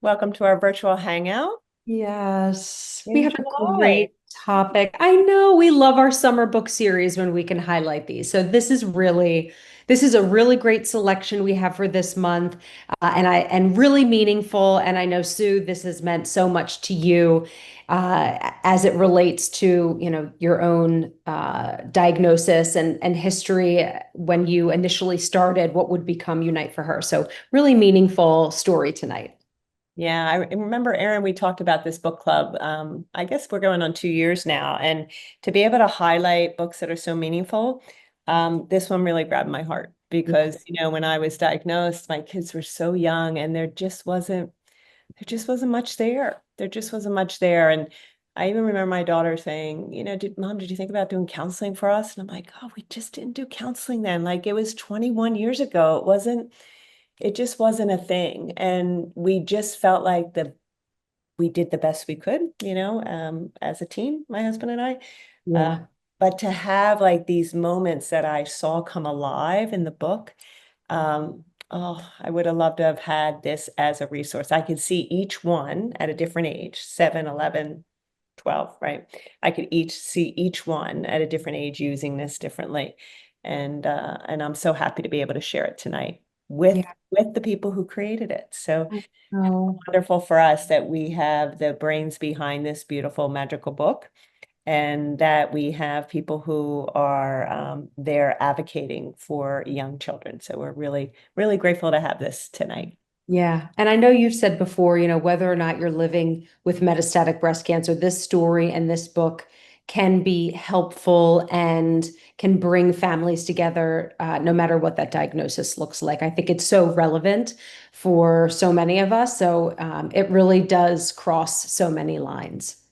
Welcome to our virtual hangout. Yes, we have a Enjoy. great topic. I know we love our summer book series when we can highlight these. So this is a really great selection we have for this month, and really meaningful. And I know, Sue, this has meant so much to you as it relates to, your own diagnosis and history when you initially started what would become Unite for Her. So really meaningful story tonight. Yeah, I remember, Erin, we talked about this book club. I guess we're going on 2 years now. And to be able to highlight books that are so meaningful, this one really grabbed my heart because, when I was diagnosed, my kids were so young and there just wasn't much there. There just wasn't much there. And I even remember my daughter saying, Mom, did you think about doing counseling for us? And I'm like, oh, we just didn't do counseling then. Like it was 21 years ago. It just wasn't a thing. And we just felt like we did the best we could, as a team, my husband and I. Uh, Yeah. but to have like these moments that I saw come alive in the book, oh, I would have loved to have had this as a resource. I could see each one at a different age, 7, 11, 12, right? I could each see each one at a different age using this differently. And I'm so happy to be able to share it tonight with Yeah. with the people who created it. So Oh, wonderful for us that we have the brains behind this beautiful magical book and that we have people who are there advocating for young children. So we're really, really grateful to have this tonight. yeah. And I know you've said before, whether or not you're living with metastatic breast cancer, this story and this book can be helpful and can bring families together, no matter what that diagnosis looks like. I think it's so relevant for so many of us. So it really does cross so many lines.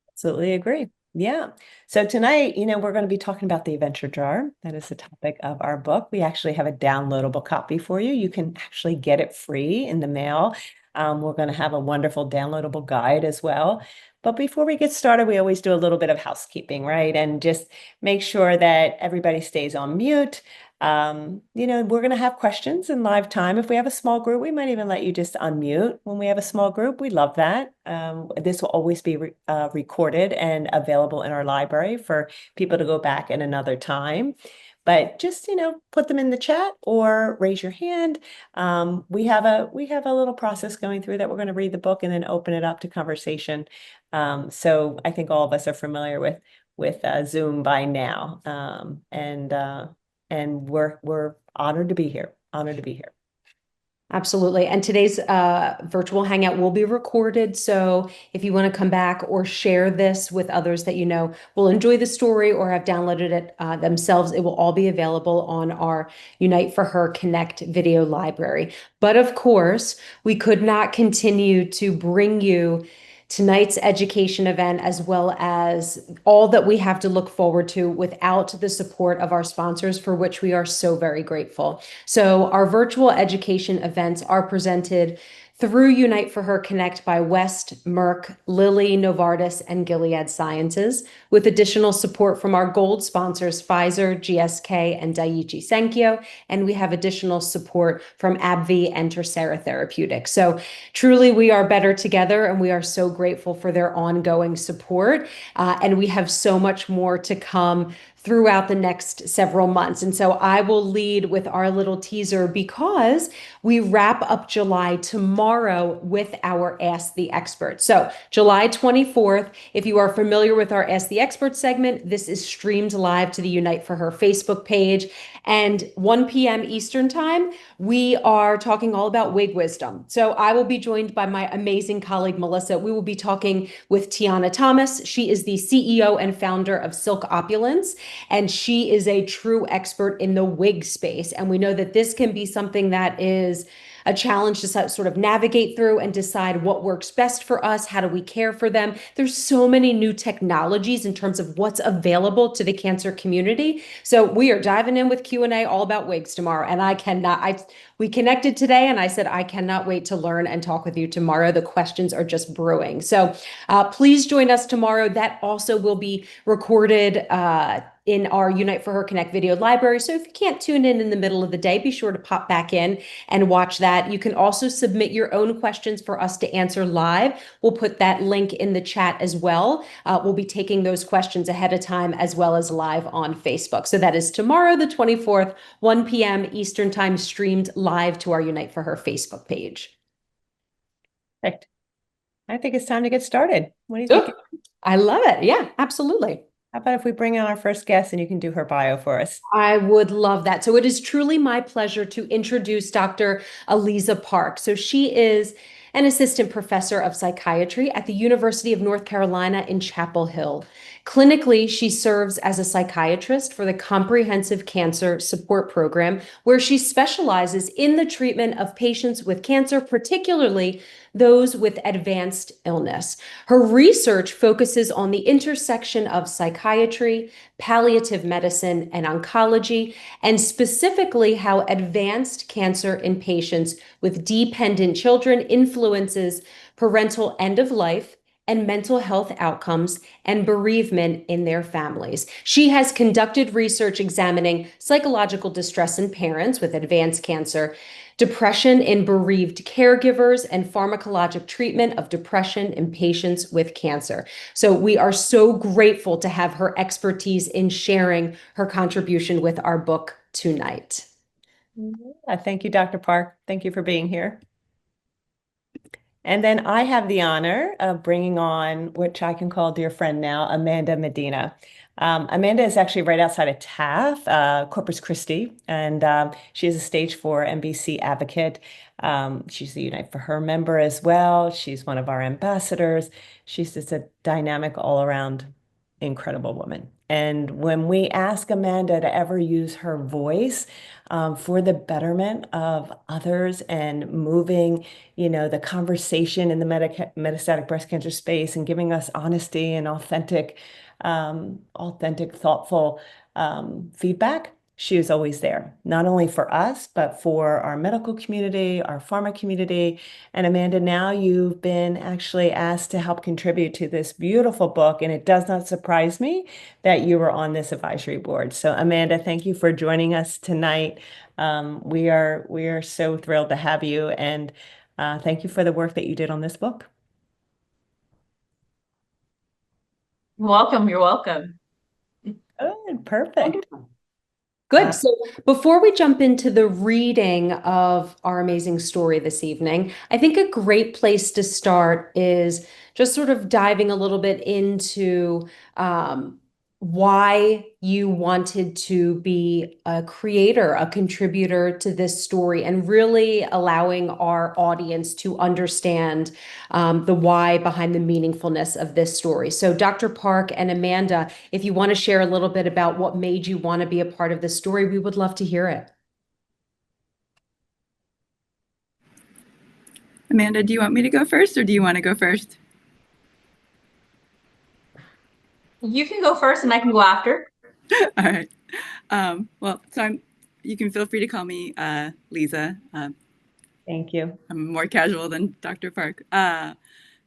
Absolutely agree. Yeah. So tonight, we're going to be talking about the adventure jar. That is the topic of our book. We actually have a downloadable copy for you. You can actually get it free in the mail. We're going to have a wonderful downloadable guide as well. But before we get started, we always do a little bit of housekeeping, right? And just make sure that everybody stays on mute. We're going to have questions in live time. If we have a small group, we might even let you just unmute when we have a small group. We love that. This will always be recorded and available in our library for people to go back at another time. But just, put them in the chat or raise your hand. We have a little process going through that. We're going to read the book and then open it up to conversation. So I think all of us are familiar with Zoom by now. And we're honored to be here. Honored to be here. Absolutely. And today's virtual hangout will be recorded. So if you want to come back or share this with others that you know will enjoy the story or have downloaded it themselves, it will all be available on our Unite for Her Connect video library. But of course, we could not continue to bring you tonight's education event as well as all that we have to look forward to without the support of our sponsors, for which we are so very grateful. So our virtual education events are presented through Unite for Her Connect by West, Merck, Lilly, Novartis, and Gilead Sciences, with additional support from our gold sponsors, Pfizer, GSK, and Daiichi Sankyo. And we have additional support from AbbVie and Tercera Therapeutics. So truly, we are better together, and we are so grateful for their ongoing support. And we have so much more to come throughout the next several months. And so I will lead with our little teaser because we wrap up July tomorrow with our Ask the Expert. So July 24th, if you are familiar with our Ask the Expert segment, this is streamed live to the Unite for Her Facebook page. And 1 p.m. Eastern time, we are talking all about wig wisdom. So I will be joined by my amazing colleague, Melissa. We will be talking with Tiana Thomas. She is the CEO and founder of Silk Opulence, and she is a true expert in the wig space. And we know that this can be something that is a challenge to sort of navigate through and decide what works best for us. How do we care for them? There's so many new technologies in terms of what's available to the cancer community. So we are diving in with Q&A all about wigs tomorrow. And we connected today and I said, I cannot wait to learn and talk with you tomorrow. The questions are just brewing. So please join us tomorrow. That also will be recorded in our Unite for Her Connect video library. So if you can't tune in the middle of the day, be sure to pop back in and watch that. You can also submit your own questions for us to answer live. We'll put that link in the chat as well. We'll be taking those questions ahead of time as well as live on Facebook. So that is tomorrow, the 24th, 1 p.m. Eastern Time, streamed live to our Unite for Her Facebook page. Perfect. I think it's time to get started. What do you think? Oh, I love it. Yeah, absolutely. How about if we bring on our first guest and you can do her bio for us? I would love that. So it is truly my pleasure to introduce Dr. Aliza Park. So she is an assistant professor of psychiatry at the University of North Carolina in Chapel Hill. Clinically, she serves as a psychiatrist for the Comprehensive Cancer Support Program, where she specializes in the treatment of patients with cancer, particularly those with advanced illness. Her research focuses on the intersection of psychiatry, palliative medicine, and oncology, and specifically how advanced cancer in patients with dependent children influences parental end of life and mental health outcomes and bereavement in their families. She has conducted research examining psychological distress in parents with advanced cancer, depression in bereaved caregivers, and pharmacologic treatment of depression in patients with cancer. So we are so grateful to have her expertise in sharing her contribution with our book tonight. Thank you, Dr. Park. Thank you for being here. And then I have the honor of bringing on, which I can call dear friend now, Amanda Medina. Amanda is actually right outside of Taft, Corpus Christi, and she is a stage 4 MBC advocate. She's the Unite for Her member as well. She's one of our ambassadors. She's just a dynamic, all-around, incredible woman. And when we ask Amanda to ever use her voice for the betterment of others and moving, the conversation in the metastatic breast cancer space and giving us honesty and authentic, thoughtful feedback, she is always there, not only for us, but for our medical community, our pharma community. And Amanda, now you've been actually asked to help contribute to this beautiful book, and it does not surprise me that you were on this advisory board. So Amanda, thank you for joining us tonight. We are so thrilled to have you, and thank you for the work that you did on this book. Welcome. You're welcome. Good, perfect. Good. So before we jump into the reading of our amazing story this evening, I think a great place to start is just sort of diving a little bit into why you wanted to be a creator, a contributor to this story, and really allowing our audience to understand the why behind the meaningfulness of this story. So Dr. Park and Amanda, if you want to share a little bit about what made you want to be a part of this story, we would love to hear it. Amanda, do you want me to go first or do you want to go first? You can go first and I can go after. All right. You can feel free to call me Lisa. Thank you. I'm more casual than Dr. Park.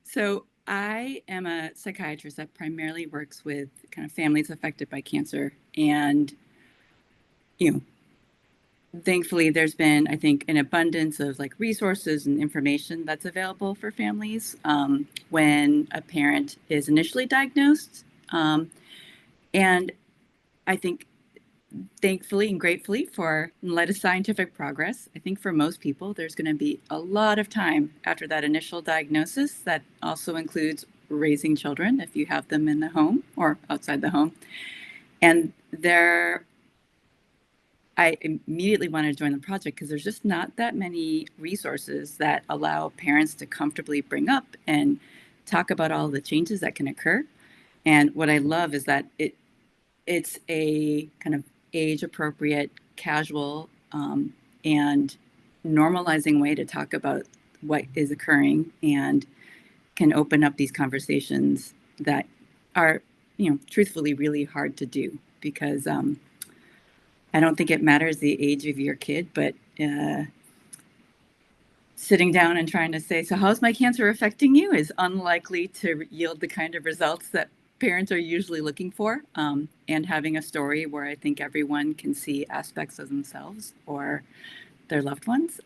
So I am a psychiatrist that primarily works with kind of families affected by cancer. And, thankfully there's been, I think, an abundance of resources and information that's available for families when a parent is initially diagnosed. And I think thankfully and gratefully for in light of scientific progress, I think for most people, there's going to be a lot of time after that initial diagnosis that also includes raising children if you have them in the home or outside the home. And I immediately wanted to join the project because there's just not that many resources that allow parents to comfortably bring up and talk about all the changes that can occur. And what I love is that it's a kind of age-appropriate, casual, and normalizing way to talk about what is occurring and can open up these conversations that are, truthfully really hard to do because I don't think it matters the age of your kid, but sitting down and trying to say, so how's my cancer affecting you is unlikely to yield the kind of results that parents are usually looking for, and having a story where I think everyone can see aspects of themselves or their loved ones,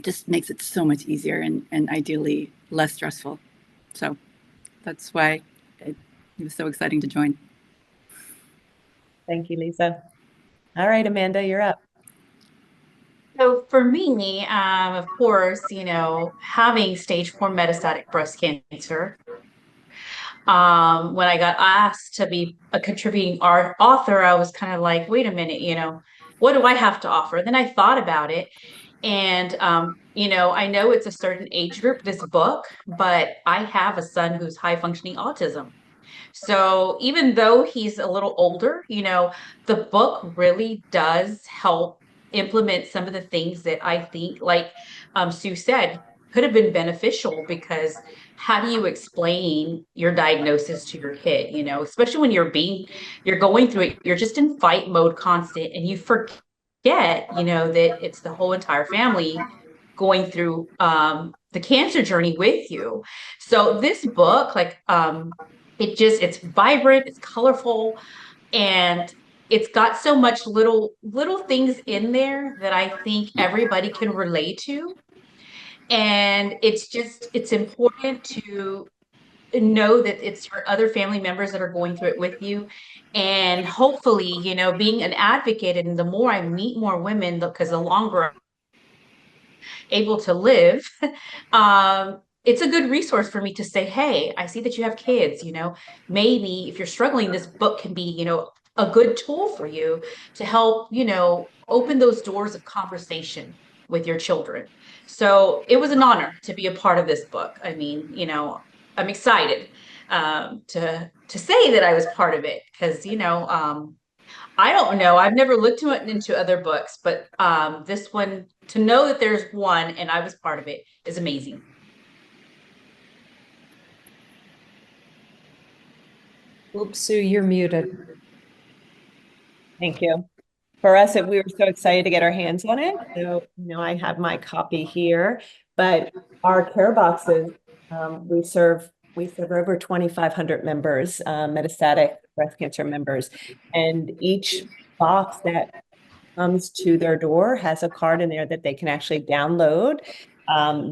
just makes it so much easier and ideally less stressful. So that's why it was so exciting to join. Thank you, Lisa. All right, Amanda, you're up. So for me, of course, having stage 4 metastatic breast cancer, when I got asked to be a contributing art author, I was kind of like, wait a minute, what do I have to offer? Then I thought about it. And, I know it's a certain age group, this book, but I have a son who's high functioning autism. So even though he's a little older, the book really does help implement some of the things that I think, like Sue said, could have been beneficial, because how do you explain your diagnosis to your kid, especially when you're going through it, you're just in fight mode constant, and you forget, that it's the whole entire family going through the cancer journey with you. So this book, like, it's vibrant, it's colorful, and it's got so much little things in there that I think everybody can relate to. And it's important to know that it's your other family members that are going through it with you. And hopefully, being an advocate, and the more I meet more women, because the longer able to live, it's a good resource for me to say, hey, I see that you have kids, maybe if you're struggling, this book can be, a good tool for you to help, open those doors of conversation with your children. So it was an honor to be a part of this book. I mean, I'm excited to say that I was part of it, because, I don't know. I've never looked into other books, but this one, to know that there's one and I was part of it, is amazing. Oops, Sue, you're muted. Thank you. For us, we were so excited to get our hands on it. So, I have my copy here, but our care boxes, we serve over 2,500 members, metastatic breast cancer members, and each box that comes to their door has a card in there that they can actually download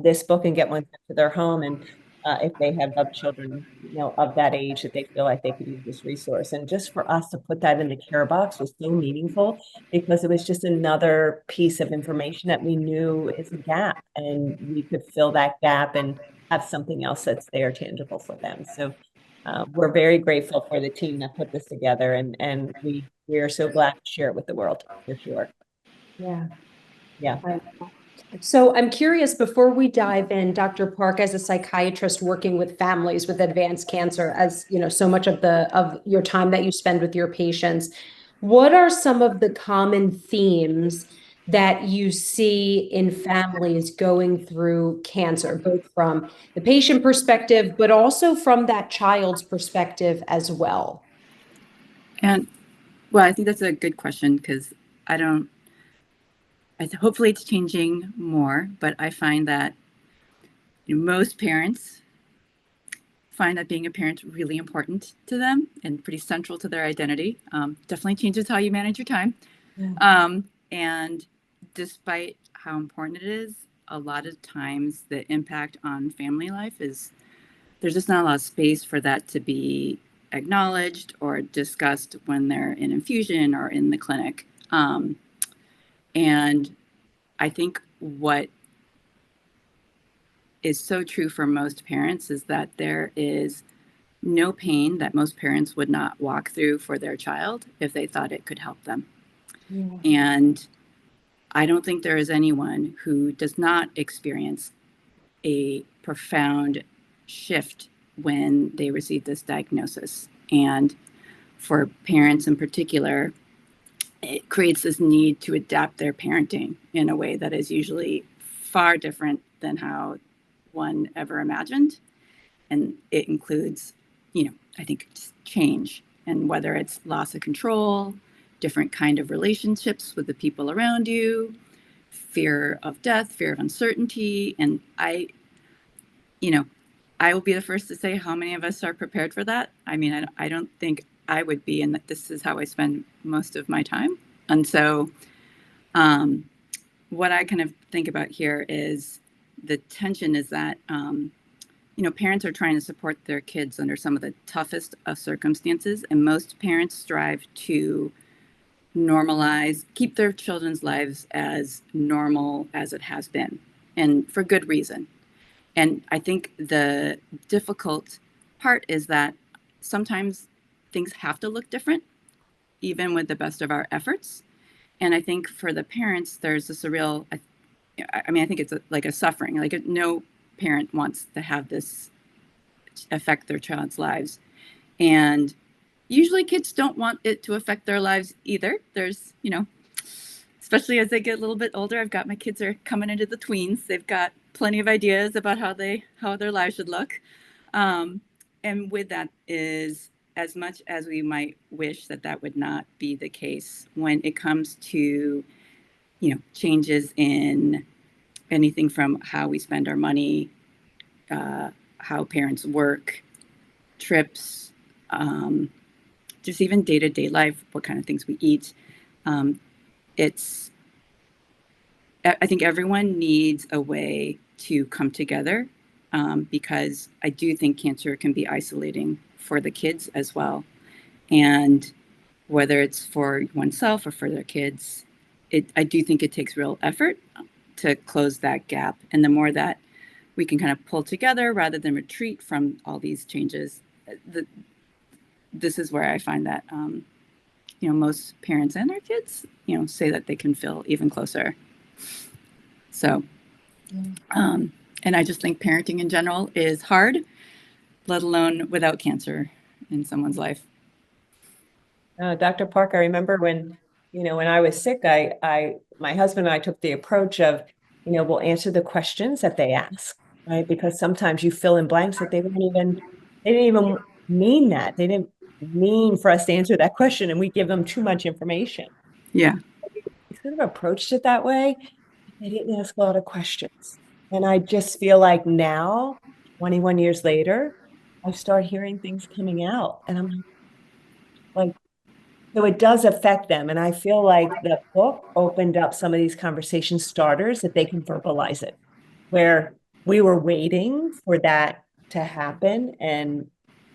this book and get one sent to their home. And if they have other children, of that age, that they feel like they could use this resource. And just for us to put that in the care box was so meaningful, because it was just another piece of information that we knew is a gap, and we could fill that gap and have something else that's there tangible for them. So we're very grateful for the team that put this together, and we are so glad to share it with the world, for sure. Yeah. Yeah. So I'm curious, before we dive in, Dr. Park, as a psychiatrist working with families with advanced cancer, as so much of your time that you spend with your patients, what are some of the common themes that you see in families going through cancer, both from the patient perspective, but also from that child's perspective as well? And well, I think that's a good question, because hopefully it's changing more, but I find that most parents find that being a parent really important to them and pretty central to their identity. Definitely changes how you manage your time. Yeah. And despite how important it is, a lot of times the impact on family life is, there's just not a lot of space for that to be acknowledged or discussed when they're in infusion or in the clinic. And I think what is so true for most parents is that there is no pain that most parents would not walk through for their child if they thought it could help them. Yeah. And I don't think there is anyone who does not experience a profound shift when they receive this diagnosis. And for parents in particular, it creates this need to adapt their parenting in a way that is usually far different than how one ever imagined. And it includes, I think just change, and whether it's loss of control, different kind of relationships with the people around you, fear of death, fear of uncertainty. And I I will be the first to say how many of us are prepared for that. I mean, I don't think I would be, and that this is how I spend most of my time. And so what I kind of think about here is the tension is that, parents are trying to support their kids under some of the toughest of circumstances. And most parents strive to normalize, keep their children's lives as normal as it has been, and for good reason. And I think the difficult part is that sometimes things have to look different, even with the best of our efforts. And I think for the parents, there's this a real, I mean, I think it's like a suffering. Like no parent wants to have this affect their child's lives. And usually kids don't want it to affect their lives either. There's, especially as they get a little bit older, I've got my kids are coming into the tweens. They've got plenty of ideas about how their lives should look. And with that is, as much as we might wish that would not be the case when it comes to, changes in anything from how we spend our money, how parents work, trips, just even day-to-day life, what kind of things we eat. I think everyone needs a way to come together, because I do think cancer can be isolating for the kids as well. And whether it's for oneself or for their kids, I do think it takes real effort to close that gap. And the more that we can kind of pull together rather than retreat from all these changes, this is where I find that, most parents and their kids, say that they can feel even closer. So, and I just think parenting in general is hard, let alone without cancer in someone's life. Dr. Park, I remember when I was sick, my husband and I took the approach of, we'll answer the questions that they ask, right? Because sometimes you fill in blanks that they didn't even mean that. They didn't mean for us to answer that question, and we give them too much information. Yeah. We sort of approached it that way. They didn't ask a lot of questions. And I just feel like now, 21 years later, I start hearing things coming out, and I'm like, so it does affect them. And I feel like the book opened up some of these conversation starters that they can verbalize it, where we were waiting for that to happen. And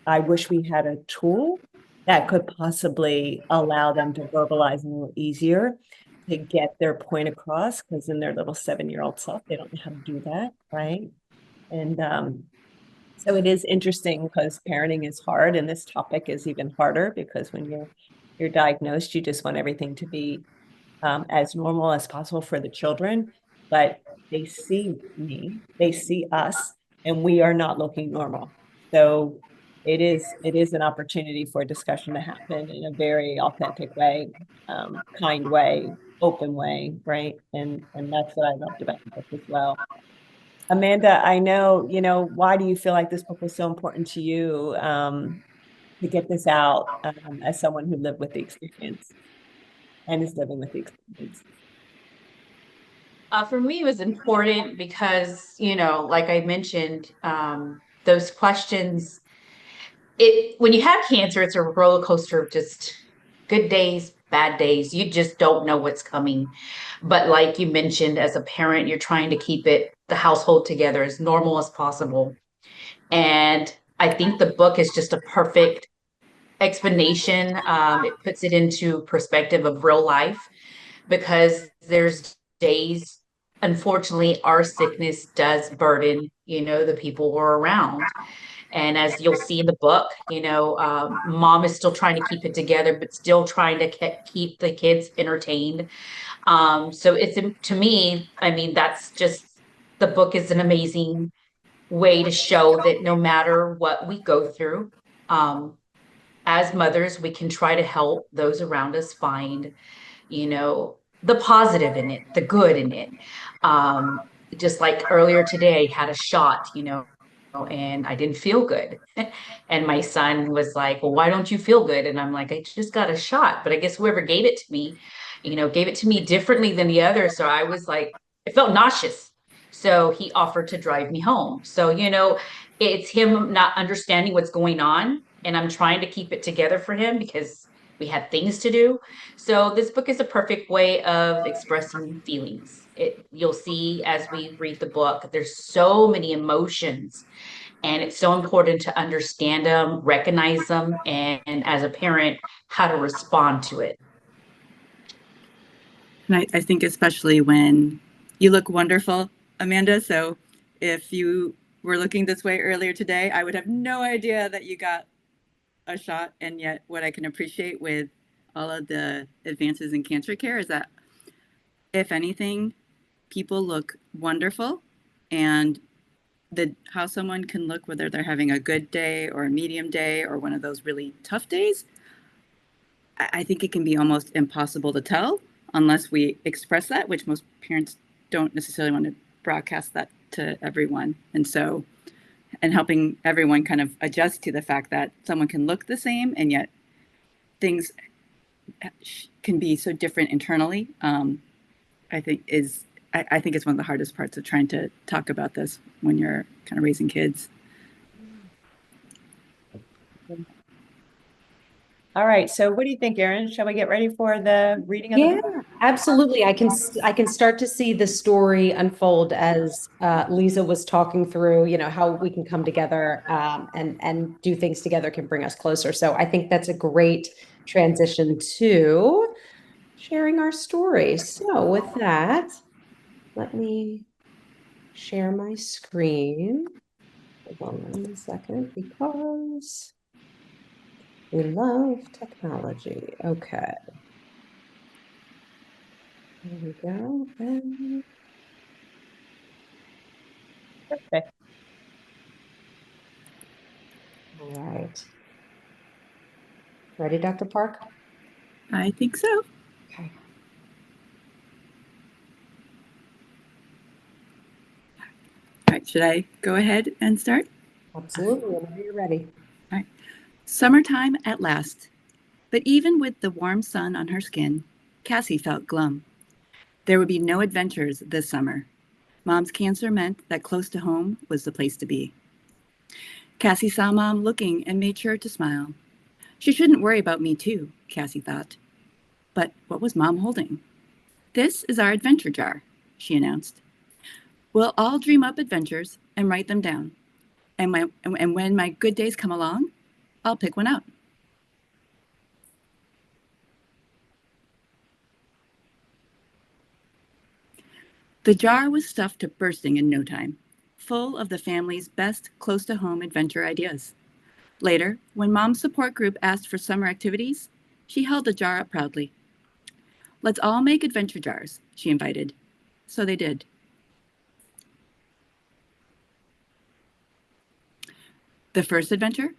I wish we had a tool that could possibly allow them to verbalize a little easier to get their point across, because in their little 7-year-old self, they don't know how to do that, right? And so it is interesting because parenting is hard, and this topic is even harder because when you're diagnosed, you just want everything to be as normal as possible for the children, but they see they see us, and we are not looking normal. So it is an opportunity for discussion to happen in a very authentic way, kind way, open way, right? And that's what I loved about the book as well. Amanda, I know, why do you feel like this book was so important to you, to get this out, as someone who lived with the experience and is living with the experience? For me, it was important because, like I mentioned, those questions, when you have cancer, it's a roller coaster of just good days, bad days. You just don't know what's coming. But like you mentioned, as a parent, you're trying to keep the household together as normal as possible. And I think the book is just a perfect explanation. It puts it into perspective of real life, because there's days, unfortunately, our sickness does burden, the people we're around. And as you'll see in the book, mom is still trying to keep it together, but still trying to keep the kids entertained. So it's, to me, I mean, that's just, the book is an amazing way to show that no matter what we go through, as mothers, we can try to help those around us find, the positive in it, the good in it. Just like earlier today, I had a shot, and I didn't feel good. And my son was like, well, why don't you feel good? And I'm like, I just got a shot. But I guess whoever gave it to me, gave it to me differently than the others. So I was like, it felt nauseous. So he offered to drive me home. So, it's him not understanding what's going on. And I'm trying to keep it together for him because we had things to do. So this book is a perfect way of expressing feelings. You'll see as we read the book, there's so many emotions, and it's so important to understand them, recognize them, and as a parent, how to respond to it. And I think especially when you look wonderful, Amanda. So if you were looking this way earlier today, I would have no idea that you got a shot. And yet what I can appreciate with all of the advances in cancer care is that, if anything, people look wonderful, and how someone can look, whether they're having a good day or a medium day or one of those really tough days, I think it can be almost impossible to tell unless we express that, which most parents don't necessarily want to broadcast that to everyone. And helping everyone kind of adjust to the fact that someone can look the same and yet things can be so different internally. I think it's one of the hardest parts of trying to talk about this when you're kind of raising kids. All right. So what do you think, Erin? Shall we get ready for the reading of the book? Yeah, absolutely. I can start to see the story unfold as Lisa was talking through, how we can come together and do things together can bring us closer. So I think that's a great transition to sharing our story. So with that, let me share my screen. Hold on 1 second, because we love technology. Okay. There we go. And Perfect. all right. Ready, Dr. Park? I think so. Okay. All right, should I go ahead and start? Absolutely. Whenever you're ready. All right. Summertime at last. But even with the warm sun on her skin, Cassie felt glum. There would be no adventures this summer. Mom's cancer meant that close to home was the place to be. Cassie saw Mom looking and made sure to smile. She shouldn't worry about me too, Cassie thought. But what was Mom holding? This is our adventure jar, she announced. We'll all dream up adventures and write them down. And when my good days come along, I'll pick one out. The jar was stuffed to bursting in no time, full of the family's best close-to-home adventure ideas. Later, when Mom's support group asked for summer activities, she held the jar up proudly. Let's all make adventure jars, she invited. So they did. The first adventure?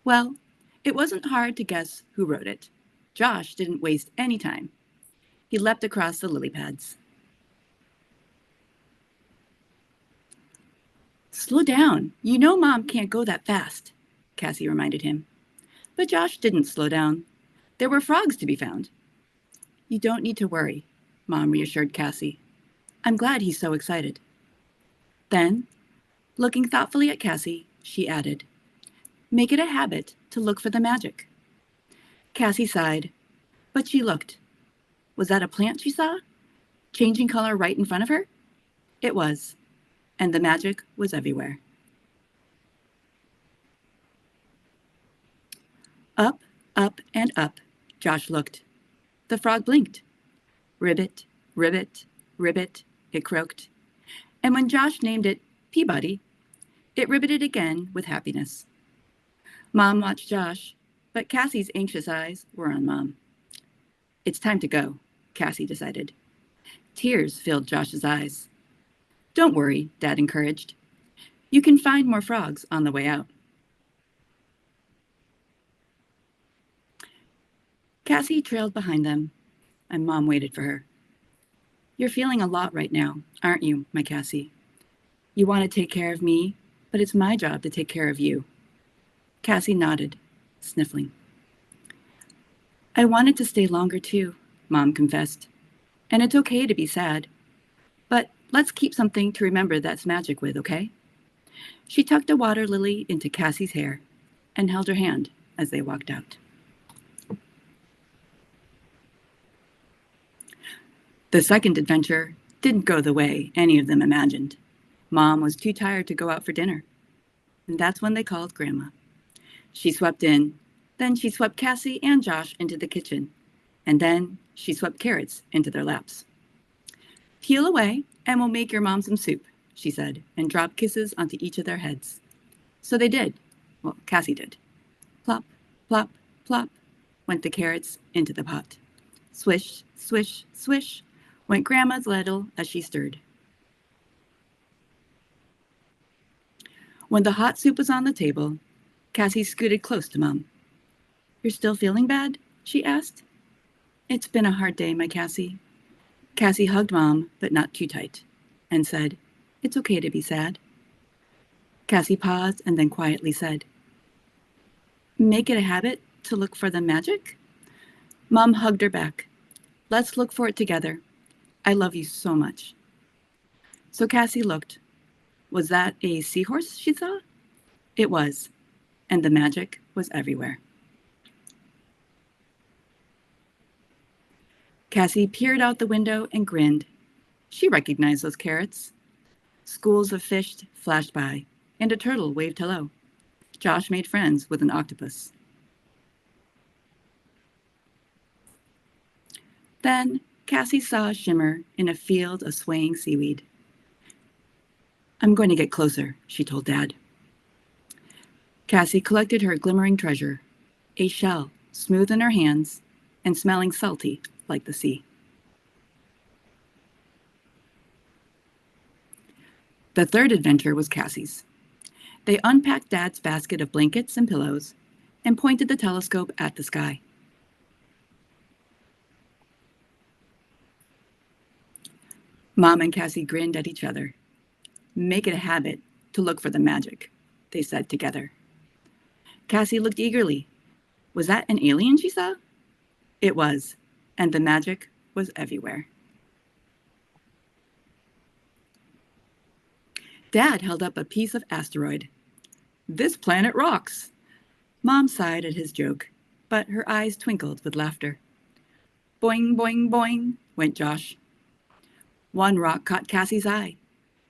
Well, it wasn't hard to guess who wrote it. Josh didn't waste any time. He leapt across the lily pads. Slow down. You know Mom can't go that fast, Cassie reminded him. But Josh didn't slow down. There were frogs to be found. You don't need to worry, Mom reassured Cassie. I'm glad he's so excited. Then, looking thoughtfully at Cassie, she added, make it a habit to look for the magic. Cassie sighed, but she looked. Was that a plant she saw, changing color right in front of her? It was, and the magic was everywhere. Up, up, and up, Josh looked. The frog blinked. Ribbit, ribbit, ribbit, it croaked. And when Josh named it Peabody, it ribbited again with happiness. Mom watched Josh, but Cassie's anxious eyes were on Mom. It's time to go, Cassie decided. Tears filled Josh's eyes. Don't worry, Dad encouraged. You can find more frogs on the way out. Cassie trailed behind them, and Mom waited for her. You're feeling a lot right now, aren't you, my Cassie? You want to take care of me, but it's my job to take care of you. Cassie nodded, sniffling. I wanted to stay longer too, Mom confessed. And it's okay to be sad. But Let's keep something to remember that's magic with, okay? She tucked a water lily into Cassie's hair and held her hand as they walked out. The second adventure didn't go the way any of them imagined. Mom was too tired to go out for dinner, and that's when they called Grandma. She swept in, then she swept Cassie and Josh into the kitchen, and then she swept carrots into their laps. Peel away, and we'll make your mom some soup, she said, and dropped kisses onto each of their heads. So they did. Well, Cassie did. Plop, plop, plop, went the carrots into the pot. Swish, swish, swish, went Grandma's ladle as she stirred. When the hot soup was on the table, Cassie scooted close to Mom. "You're still feeling bad?" she asked. "It's been a hard day, my Cassie." Cassie hugged Mom, but not too tight, and said, "It's okay to be sad." Cassie paused and then quietly said, "Make it a habit to look for the magic?" Mom hugged her back. "Let's look for it together. I love you so much." So Cassie looked. Was that a seahorse she saw? It was, and the magic was everywhere. Cassie peered out the window and grinned. She recognized those carrots. Schools of fish flashed by, and a turtle waved hello. Josh made friends with an octopus. Then Cassie saw a shimmer in a field of swaying seaweed. "I'm going to get closer," she told Dad. Cassie collected her glimmering treasure, a shell smooth in her hands and smelling salty like the sea. The third adventure was Cassie's. They unpacked Dad's basket of blankets and pillows and pointed the telescope at the sky. Mom and Cassie grinned at each other. "Make it a habit to look for the magic," they said together. Cassie looked eagerly. Was that an alien she saw? It was, and the magic was everywhere. Dad held up a piece of asteroid. "This planet rocks." Mom sighed at his joke, but her eyes twinkled with laughter. "Boing, boing, boing," went Josh. One rock caught Cassie's eye.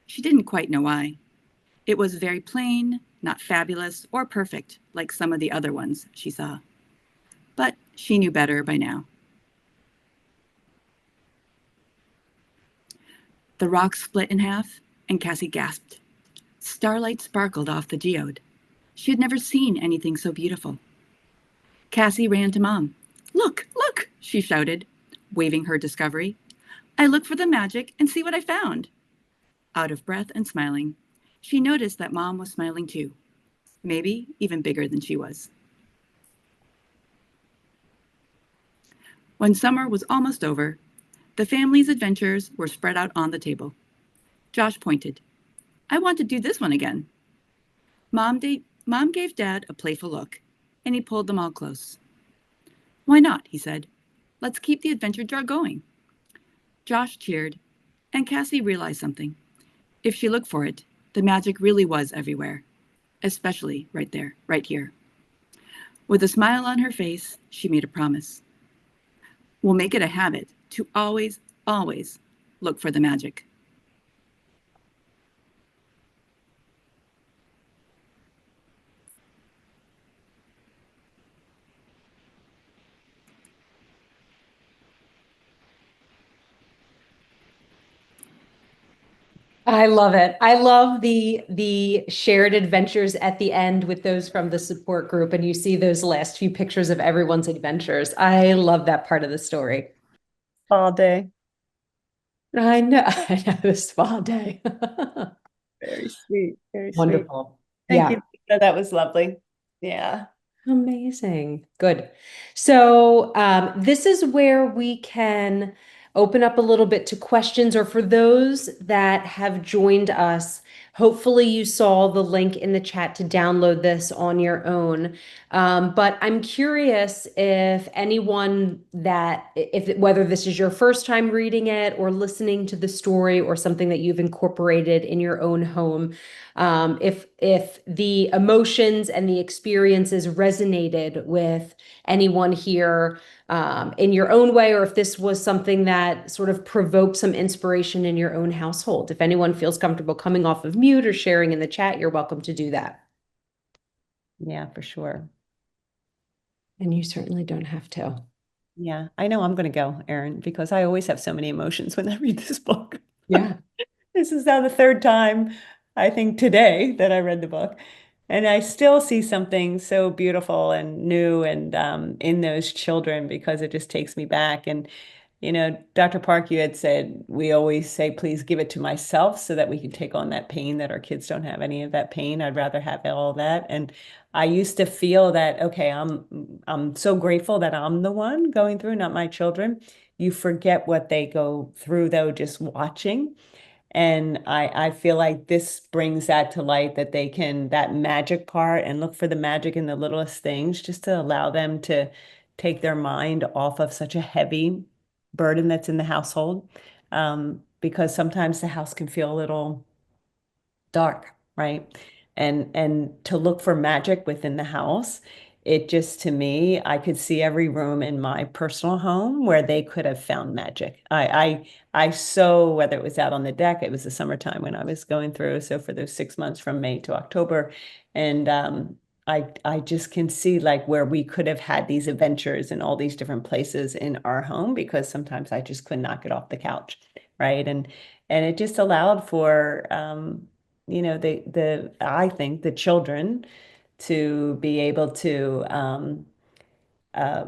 She didn't quite know why. It was very plain, not fabulous or perfect like some of the other ones she saw. But she knew better by now. The rock split in half, and Cassie gasped. Starlight sparkled off the geode. She had never seen anything so beautiful. Cassie ran to Mom. "Look, look," she shouted, waving her discovery. "I looked for the magic and see what I found." Out of breath and smiling, she noticed that Mom was smiling too, maybe even bigger than she was. When summer was almost over, the family's adventures were spread out on the table. Josh pointed. "I want to do this one again." Mom gave Dad a playful look, and he pulled them all close. "Why not?" he said. "Let's keep the adventure jar going." Josh cheered, and Cassie realized something. If she looked for it, the magic really was everywhere, especially right there, right here. With a smile on her face, she made a promise. "We'll make it a habit to always, always look for the magic." I love it. I love the shared adventures at the end with those from the support group, and you see those last few pictures of everyone's adventures. I love that part of the story. All day. I know, I know the spa day. Very sweet. Very sweet. Wonderful. Thank Yeah. you, Lisa. That was lovely. Yeah. Amazing. Good. So this is where we can open up a little bit to questions, or for those that have joined us Hopefully you saw the link in the chat to download this on your own. But I'm curious if anyone whether this is your first time reading it or listening to the story or something that you've incorporated in your own home, if the emotions and the experiences resonated with anyone here in your own way, or if this was something that sort of provoked some inspiration in your own household. If anyone feels comfortable coming off of mute or sharing in the chat, you're welcome to do that. Yeah, for sure. And you certainly don't have to. Yeah, I know I'm going to go, Erin, because I always have so many emotions when I read this book. Yeah. This is now the third time, I think, today that I read the book. And I still see something so beautiful and new and in those children because it just takes me back. And, Dr. Park, you had said, we always say, please give it to myself so that we can take on that pain, that our kids don't have any of that pain. I'd rather have all of that. And I used to feel that, okay, I'm so grateful that I'm the one going through, not my children. You forget what they go through, though, just watching. And I feel like this brings that to light that they can, that magic part, and look for the magic in the littlest things, just to allow them to take their mind off of such a heavy burden that's in the household. Because sometimes the house can feel a little dark, right? And to look for magic within the house, it just, to me, I could see every room in my personal home where they could have found magic. I so, whether it was out on the deck, it was the summertime when I was going through, so for those 6 months from May to October, and I just can see like where we could have had these adventures in all these different places in our home, because sometimes I just could not get off the couch, right? And it just allowed for the I think the children to be able to uh,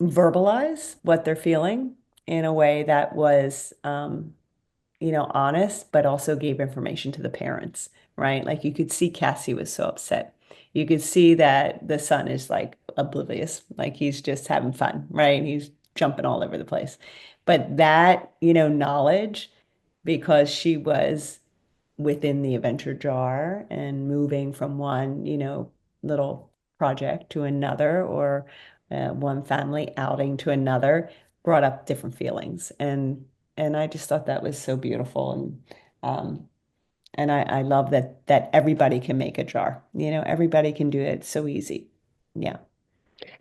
verbalize what they're feeling in a way that was honest, but also gave information to the parents, right? Like you could see Cassie was so upset. You could see that the son is like oblivious, like he's just having fun, right? He's jumping all over the place. But that, knowledge, because she was within the adventure jar and moving from one, little project to another, or one family outing to another, brought up different feelings. And I just thought that was so beautiful. And I love that everybody can make a jar. Everybody can do it. It's so easy. Yeah.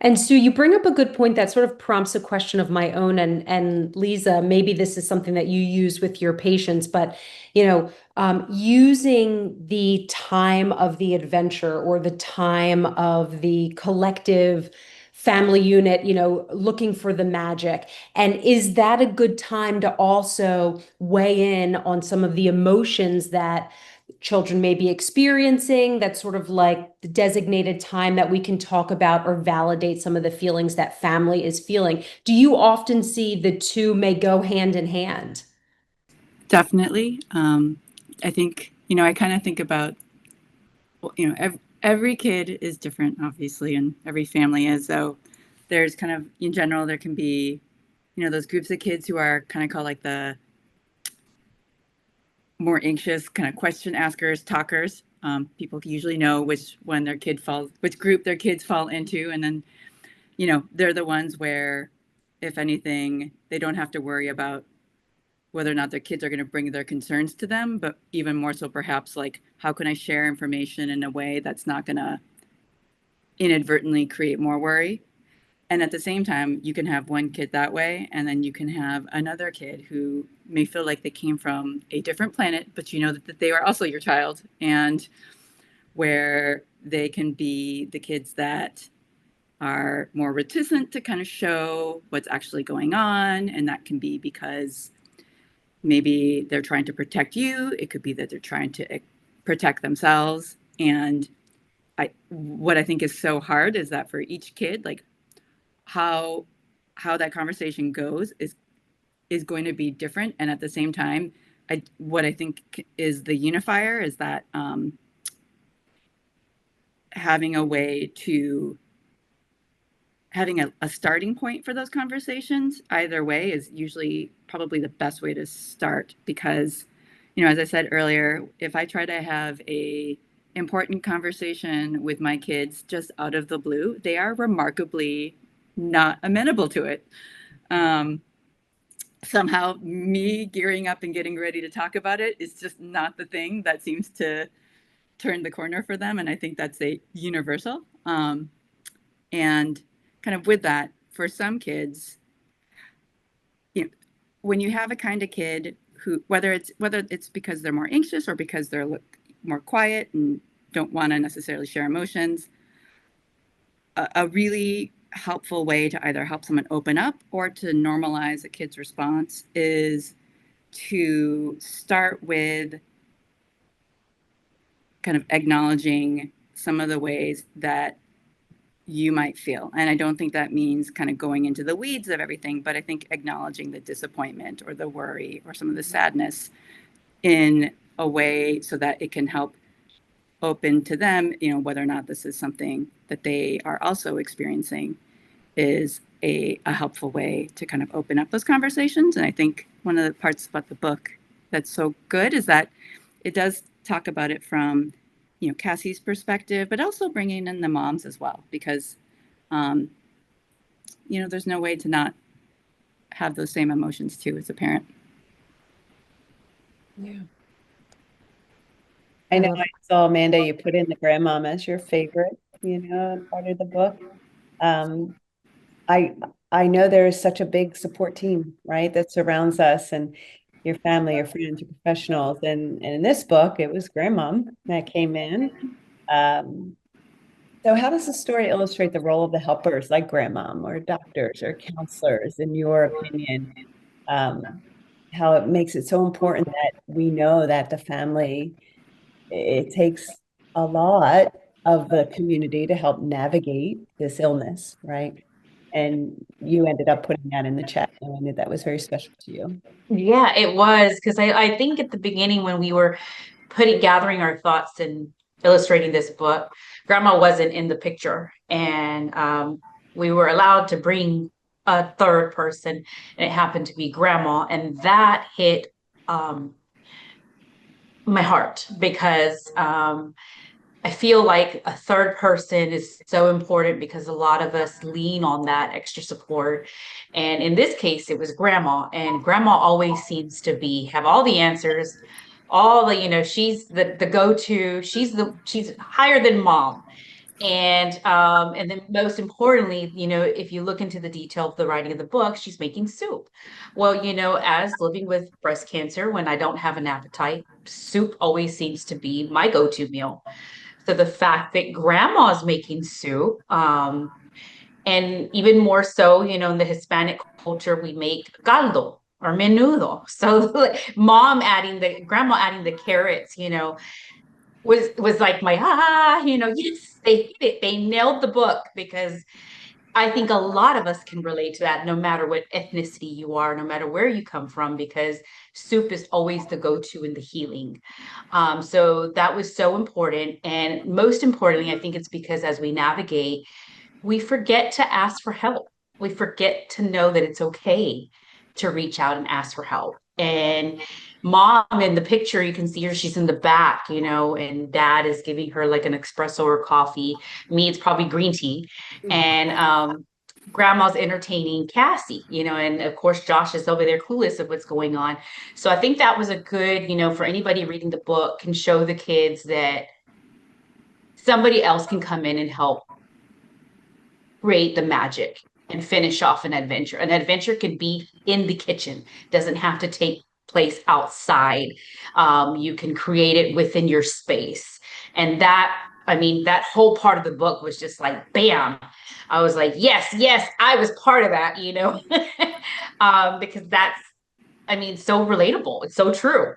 And Sue, you bring up a good point that sort of prompts a question of my own. And Lisa, maybe this is something that you use with your patients, but using the time of the adventure or the time of the collective family unit, looking for the magic. And is that a good time to also weigh in on some of the emotions that children may be experiencing? That's sort of like the designated time that we can talk about or validate some of the feelings that family is feeling. Do you often see the two may go hand in hand? Definitely. I think, I kind of think about, every kid is different, obviously, and every family is. So there's kind of, in general, there can be, those groups of kids who are kind of called like the more anxious kind of question askers, talkers. People usually know which group their kids fall into. And then, they're the ones where, if anything, they don't have to worry about whether or not their kids are going to bring their concerns to them, but even more so perhaps like, how can I share information in a way that's not going to inadvertently create more worry? And at the same time, you can have one kid that way, and then you can have another kid who may feel like they came from a different planet, but that they are also your child, and where they can be the kids that are more reticent to kind of show what's actually going on. And that can be because maybe they're trying to protect you. It could be that they're trying to protect themselves. And what I think is so hard is that for each kid, like how that conversation goes is going to be different. And at the same time, what I think is the unifier is that having a way to having a starting point for those conversations either way is usually probably the best way to start, because as I said earlier, if I try to have a important conversation with my kids just out of the blue, they are remarkably not amenable to it. Somehow me gearing up and getting ready to talk about it is just not the thing that seems to turn the corner for them. And I think that's a universal. And kind of with that, for some kids, when you have a kind of kid who, whether it's because they're more anxious or because they're more quiet and don't want to necessarily share emotions, a really helpful way to either help someone open up or to normalize a kid's response is to start with kind of acknowledging some of the ways that you might feel. And I don't think that means kind of going into the weeds of everything, but I think acknowledging the disappointment or the worry or some of the sadness in a way so that it can help open to them, whether or not this is something that they are also experiencing is a helpful way to kind of open up those conversations. And I think one of the parts about the book that's so good is that it does talk about it from Cassie's perspective, but also bringing in the moms as well, because there's no way to not have those same emotions too as a parent. Yeah. I know I saw, Amanda, you put in the grandmom as your favorite, part of the book. I know there is such a big support team, right, that surrounds us, and your family, your friends, your professionals. And in this book, it was grandmom that came in. So how does the story illustrate the role of the helpers like grandmom or doctors or counselors, in your opinion? How it makes it so important that we know that the family, it takes a lot of the community to help navigate this illness, right? And you ended up putting that in the chat, and I knew that was very special to you. Yeah, it was, because I think at the beginning when we were gathering our thoughts and illustrating this book, grandma wasn't in the picture. And we were allowed to bring a third person, and it happened to be grandma. And that hit my heart, because I feel like a third person is so important, because a lot of us lean on that extra support. And in this case, it was grandma, and grandma always seems to have all the answers, all the, she's the go-to, she's higher than mom. And then most importantly, if you look into the detail of the writing of the book, she's making soup. Well, as living with breast cancer, when I don't have an appetite, soup always seems to be my go-to meal. So the fact that grandma's making soup, and even more so, in the Hispanic culture, we make caldo or menudo. So grandma adding the carrots, was like my yes, they hit it. They nailed the book, because I think a lot of us can relate to that, no matter what ethnicity you are, no matter where you come from, because soup is always the go-to in the healing. So that was so important. And most importantly, I think it's because as we navigate, we forget to ask for help. We forget to know that it's okay to reach out and ask for help. And mom in the picture, you can see her, she's in the back, and dad is giving her like an espresso or coffee. Me, it's probably green tea. And grandma's entertaining Cassie, and of course Josh is over there clueless of what's going on. So I think that was a good, for anybody reading the book, can show the kids that somebody else can come in and help create the magic and finish off an adventure. An adventure could be in the kitchen, doesn't have to take place outside. You can create it within your space. And that whole part of the book was just like, bam. I was like, yes, yes, I was part of that, because that's, so relatable. It's so true,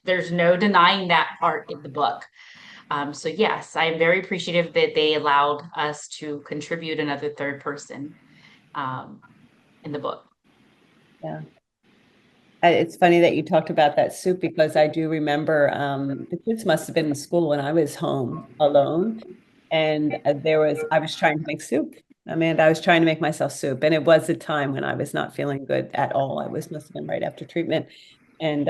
there's no denying that part in the book. So yes, I'm very appreciative that they allowed us to contribute another third person in the book. Yeah. It's funny that you talked about that soup, because I do remember the kids must have been in school when I was home alone. And I was trying to make soup. I was trying to make myself soup. And it was a time when I was not feeling good at all. Must have been right after treatment. And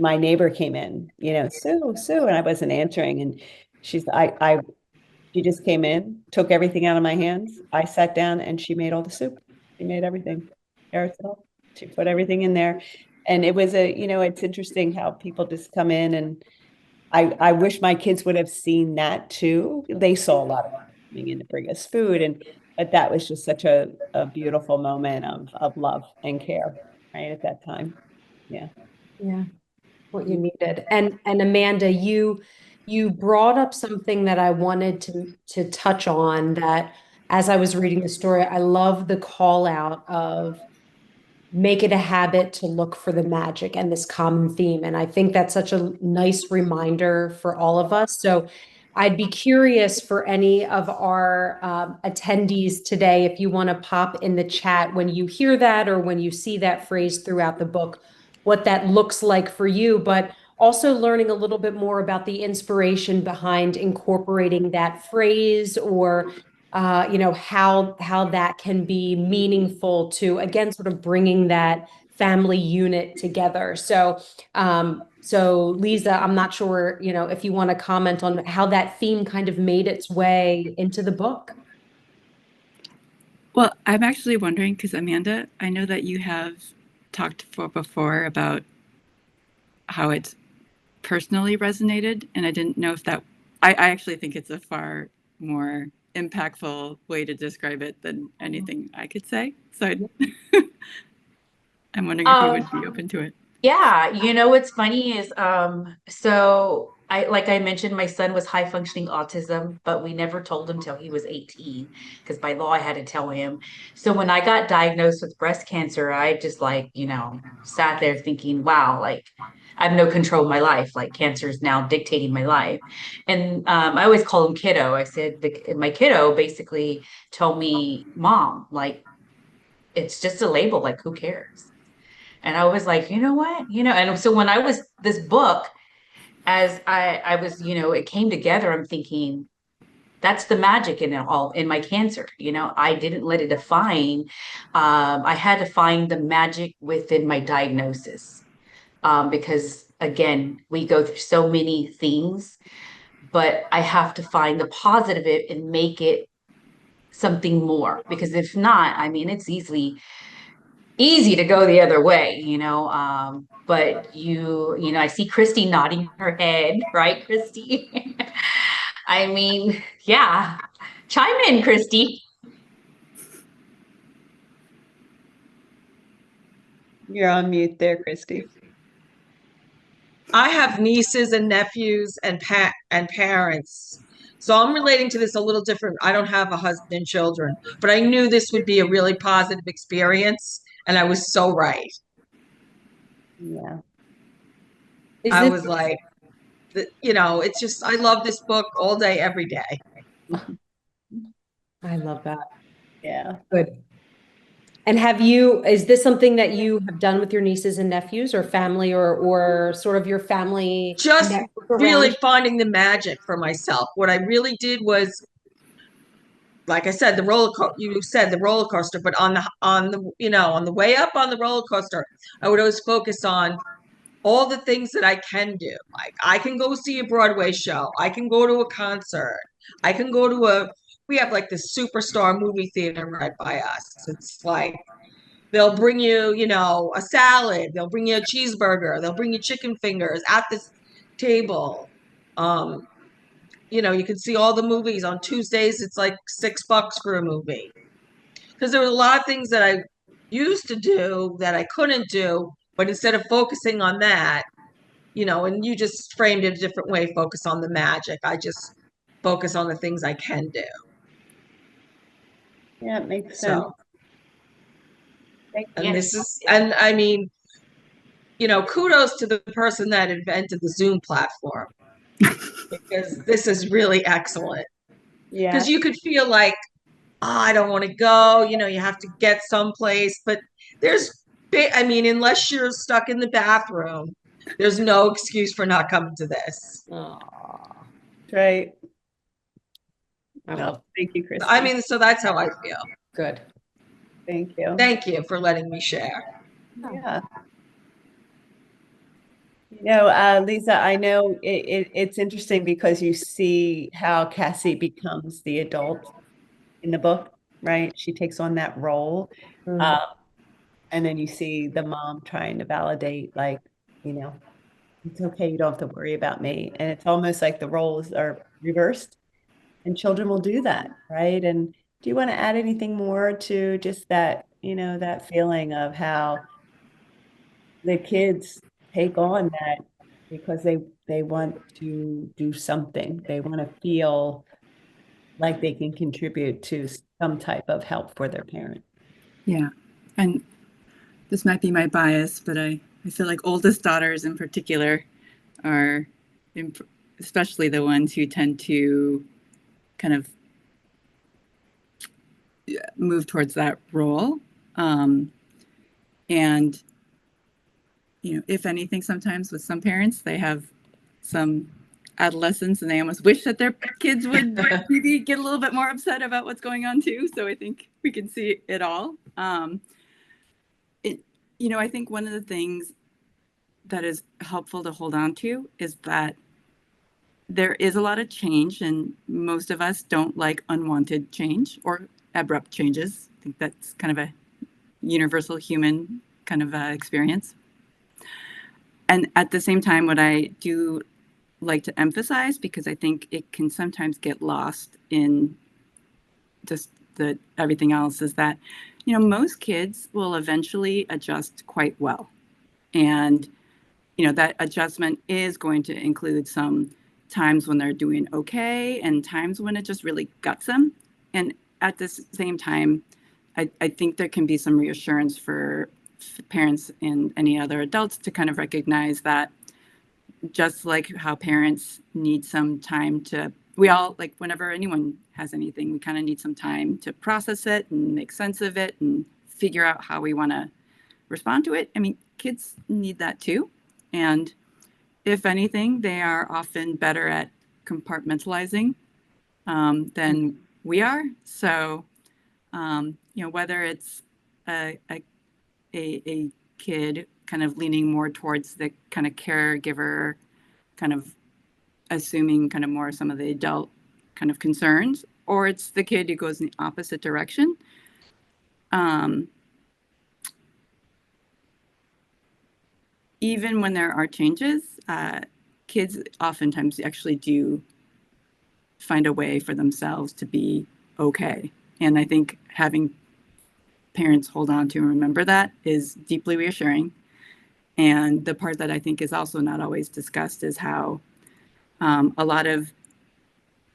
my neighbor came in, Sue, Sue, and I wasn't answering. And she just came in, took everything out of my hands. I sat down and she made all the soup. She made everything. Carrots and all. She put everything in there. And it was it's interesting how people just come in, and I wish my kids would have seen that too. They saw a lot of people coming in to bring us food, but that was just such a beautiful moment of love and care, right, at that time. Yeah. Yeah. What you needed. And Amanda, you brought up something that I wanted to touch on, that as I was reading the story, I love the call out of make it a habit to look for the magic and this common theme. And I think that's such a nice reminder for all of us. So I'd be curious for any of our attendees today, if you want to pop in the chat when you hear that or when you see that phrase throughout the book, what that looks like for you, but also learning a little bit more about the inspiration behind incorporating that phrase, or how that can be meaningful to, again, sort of bringing that family unit together. So Lisa, I'm not sure, if you want to comment on how that theme kind of made its way into the book. Well, I'm actually wondering, because Amanda, I know that you have talked before about how it personally resonated, and I didn't know if I actually think it's a far more impactful way to describe it than anything I could say. So I'm wondering if you would be open to it. Yeah, what's funny is so like I mentioned, my son was high functioning autism, but we never told him till he was 18, because by law I had to tell him. So when I got diagnosed with breast cancer, I just sat there thinking, wow, like I have no control of my life. Like cancer is now dictating my life. And I always call him kiddo. I said my kiddo basically told me, Mom, like it's just a label, like who cares? And I was like, you know what? And so when I was this book, as I was, it came together, I'm thinking, that's the magic in it all, in my cancer. I didn't let it define. I had to find the magic within my diagnosis. Because again, we go through so many things, but I have to find the positive in it and make it something more. Because if not, I mean, it's easy to go the other way, but I see Christy nodding her head, right, Christy? I mean, yeah, chime in, Christy. You're on mute there, Christy. I have nieces and nephews and parents. So I'm relating to this a little different. I don't have a husband and children, but I knew this would be a really positive experience, and I was so right. Yeah. I was like, it's just, I love this book all day, every day. I love that. Yeah. Good. And is this something that you have done with your nieces and nephews, or family, or sort of your family? Just really finding the magic for myself. What I really did was, like I said, you said the roller coaster, but on the way up on the roller coaster, I would always focus on all the things that I can do. Like I can go see a Broadway show. I can go to a concert. I can go to we have like this superstar movie theater right by us. It's like, they'll bring you, a salad. They'll bring you a cheeseburger. They'll bring you chicken fingers at this table. You can see all the movies on Tuesdays. It's like $6 for a movie. Because there were a lot of things that I used to do that I couldn't do, but instead of focusing on that, and you just framed it a different way, focus on the magic. I just focus on the things I can do. Yeah, it makes sense. And I mean, kudos to the person that invented the Zoom platform, because this is really excellent. Yeah. Because you could feel like, I don't want to go, you have to get someplace, but unless you're stuck in the bathroom, there's no excuse for not coming to this. Aww. Right. No, thank you, Christy. I mean, so that's how I feel. Good. Thank you. Thank you for letting me share. Yeah. Lisa, I know it's interesting because you see how Cassie becomes the adult in the book, right? She takes on that role. Mm. Uh, and then you see the mom trying to validate, like, you know, it's okay, you don't have to worry about me. And it's almost like the roles are reversed, and children will do that, right? And do you want to add anything more to just that, that feeling of how the kids take on that because they want to do something. They want to feel like they can contribute to some type of help for their parent. Yeah. And this might be my bias, but I feel like oldest daughters in particular are, especially the ones who tend to kind of move towards that role. And, if anything, sometimes with some parents, they have some adolescents and they almost wish that their kids would maybe get a little bit more upset about what's going on too. So I think we can see it all. I think one of the things that is helpful to hold on to is that there is a lot of change, and most of us don't like unwanted change or abrupt changes. I think that's kind of a universal human kind of experience. And at the same time, what I do like to emphasize, because I think it can sometimes get lost in just everything else, is that, most kids will eventually adjust quite well. And, that adjustment is going to include some times when they're doing okay and times when it just really guts them. And at the same time, I think there can be some reassurance for parents and any other adults to kind of recognize that, just like how parents need some time we all, like, whenever anyone has anything, we kind of need some time to process it and make sense of it and figure out how we want to respond to it. I mean, kids need that too. And if anything, they are often better at compartmentalizing than we are. So, whether it's a kid kind of leaning more towards the kind of caregiver, kind of assuming kind of more some of the adult kind of concerns, or it's the kid who goes in the opposite direction. Even when there are changes, kids oftentimes actually do find a way for themselves to be okay. And I think having parents hold on to and remember that is deeply reassuring. And the part that I think is also not always discussed is how a lot of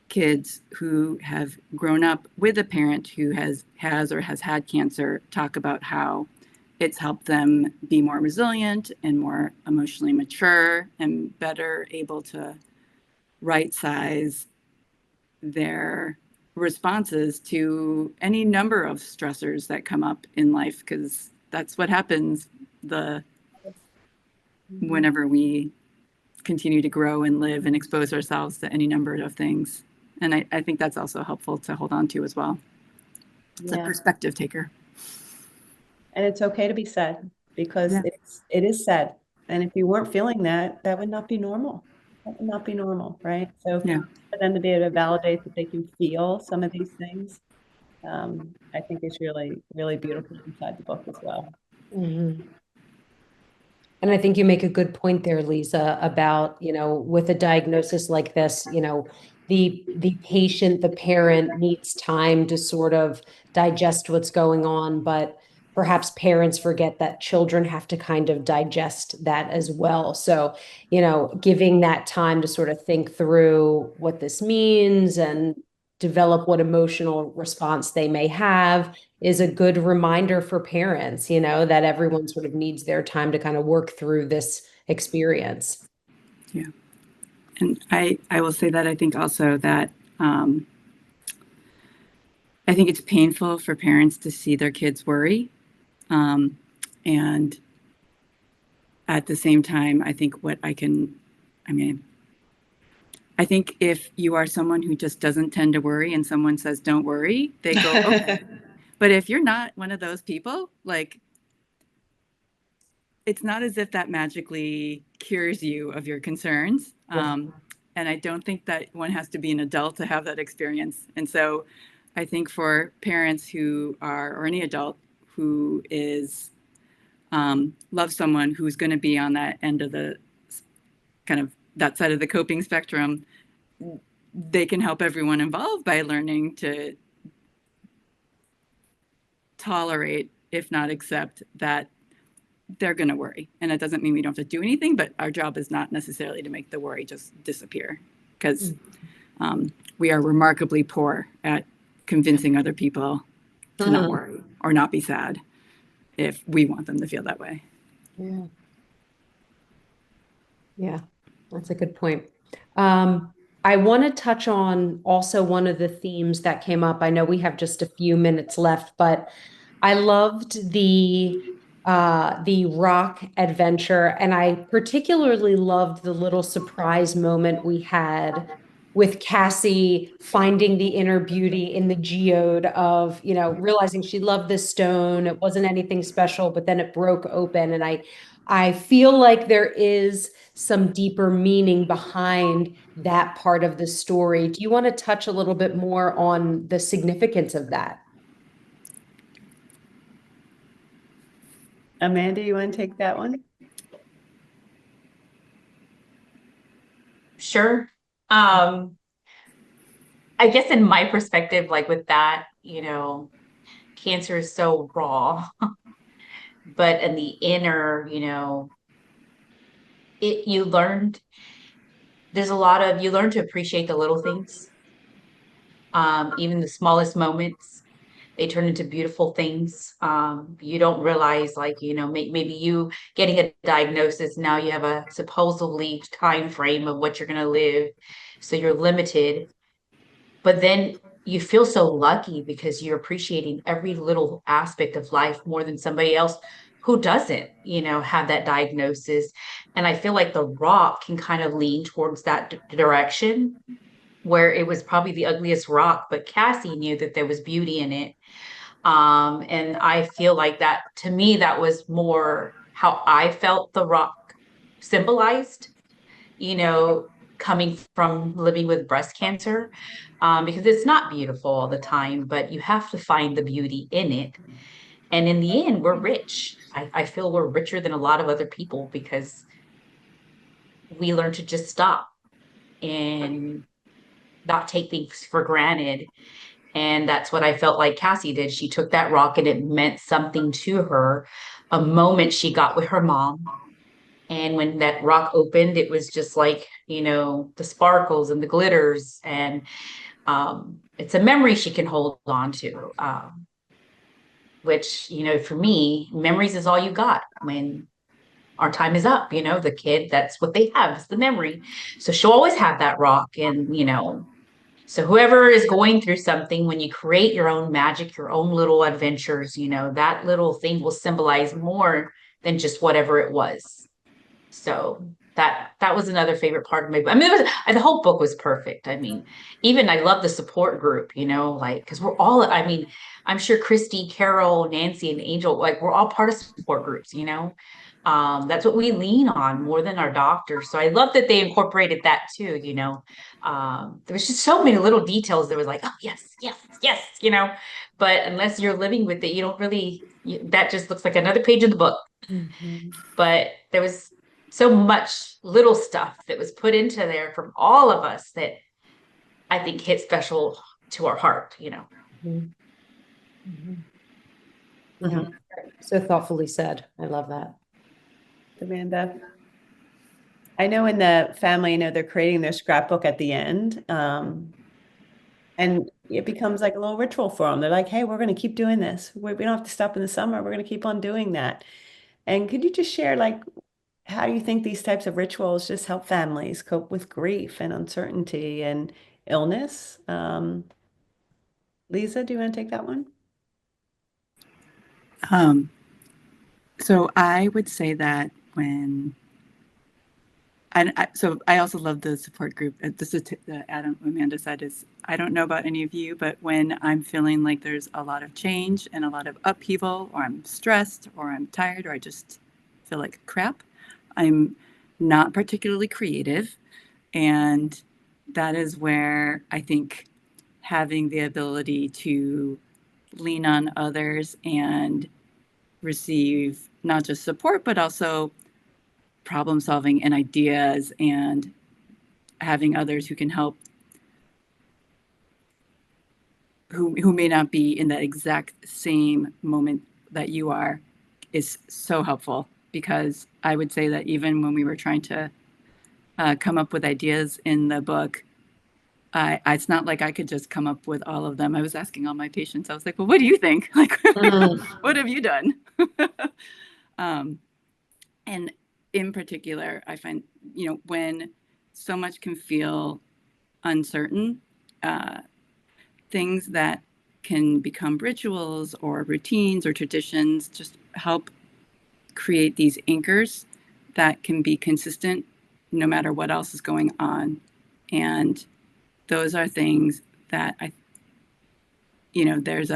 kids who have grown up with a parent who has or has had cancer talk about how it's helped them be more resilient and more emotionally mature and better able to right size their responses to any number of stressors that come up in life, because that's what happens whenever we continue to grow and live and expose ourselves to any number of things. And I think that's also helpful to hold on to as well. It's a perspective taker. And it's okay to be sad, because it is sad. And if you weren't feeling that, that would not be normal. That would not be normal, right? So for them to be able to validate that they can feel some of these things, I think is really, really beautiful inside the book as well. Mm-hmm. And I think you make a good point there, Lisa, about, with a diagnosis like this, the patient, the parent needs time to sort of digest what's going on, but perhaps parents forget that children have to kind of digest that as well. So, giving that time to sort of think through what this means and develop what emotional response they may have is a good reminder for parents, that everyone sort of needs their time to kind of work through this experience. Yeah. And I will say that I think also that I think it's painful for parents to see their kids worry. And at the same time, I think I think if you are someone who just doesn't tend to worry and someone says, don't worry, they go, okay. But if you're not one of those people, like, it's not as if that magically cures you of your concerns. And I don't think that one has to be an adult to have that experience. And so I think for parents who are, or any adult who is, loves someone who's going to be on that end of the kind of that side of the coping spectrum, they can help everyone involved by learning to tolerate, if not accept, that they're going to worry. And that doesn't mean we don't have to do anything, but our job is not necessarily to make the worry just disappear, because we are remarkably poor at convincing other people to not worry or not be sad if we want them to feel that way. Yeah. Yeah, that's a good point. I want to touch on also one of the themes that came up. I know we have just a few minutes left, but I loved the rock adventure, and I particularly loved the little surprise moment we had with Cassie finding the inner beauty in the geode of, you know, realizing she loved this stone. It wasn't anything special, but then it broke open. And I feel like there is some deeper meaning behind that part of the story. Do you want to touch a little bit more on the significance of that? Amanda, you want to take that one? Sure. I guess in my perspective, like with that, you know, cancer is so raw, but in the inner, you know, you learned, you learn to appreciate the little things, even the smallest moments. They turn into beautiful things. You don't realize, like, you know, maybe you getting a diagnosis, now you have a supposedly time frame of what you're going to live. So you're limited, but then you feel so lucky because you're appreciating every little aspect of life more than somebody else who doesn't, you know, have that diagnosis. And I feel like The Rock can kind of lean towards that direction, where it was probably the ugliest rock, but Cassie knew that there was beauty in it. And I feel like that, to me, that was more how I felt The Rock symbolized, you know, coming from living with breast cancer, because it's not beautiful all the time, but you have to find the beauty in it. And in the end, we're rich. I feel we're richer than a lot of other people because we learn to just stop and not take things for granted. And that's what I felt like Cassie did. She took that rock and it meant something to her, a moment she got with her mom. And when that rock opened, it was just like, you know, the sparkles and the glitters. And it's a memory she can hold on to, which, you know, for me, memories is all you got when our time is up. You know, the kid, that's what they have, is the memory. So she'll always have that rock. And, you know, so whoever is going through something, when you create your own magic, your own little adventures, you know, that little thing will symbolize more than just whatever it was. So that was another favorite part of my book. I mean, the whole book was perfect. I mean, even I love the support group, you know, like, because we're all, I mean, I'm sure Christy, Carol, Nancy, and Angel, like, we're all part of support groups, you know. That's what we lean on more than our doctors. So I love that they incorporated that too, you know. There was just so many little details that was like, oh, yes, yes, yes, you know. But unless you're living with it, you don't really, that just looks like another page of the book. But there was so much little stuff that was put into there from all of us that I think hit special to our heart, you know. Yeah. So thoughtfully said. I love that. Amanda? I know in the family, you know, they're creating their scrapbook at the end. And it becomes like a little ritual for them. They're like, hey, we're going to keep doing this. We don't have to stop in the summer. We're going to keep on doing that. And could you just share, like, how do you think these types of rituals just help families cope with grief and uncertainty and illness? Lisa, do you want to take that one? So I would say that when, so I also love the support group. This is Adam, Amanda said, is, I don't know about any of you, but when I'm feeling like there's a lot of change and a lot of upheaval, or I'm stressed, or I'm tired, or I just feel like crap. I'm not particularly creative. And that is where I think having the ability to lean on others and receive not just support, but also problem solving and ideas, and having others who can help, who may not be in that exact same moment that you are, is so helpful. Because I would say that even when we were trying to come up with ideas in the book, it's not like I could just come up with all of them. I was asking all my patients, I was like, well, what do you think? Like, what have you done? And in particular, I find, when so much can feel uncertain, things that can become rituals or routines or traditions just help create these anchors that can be consistent no matter what else is going on. And those are things that there's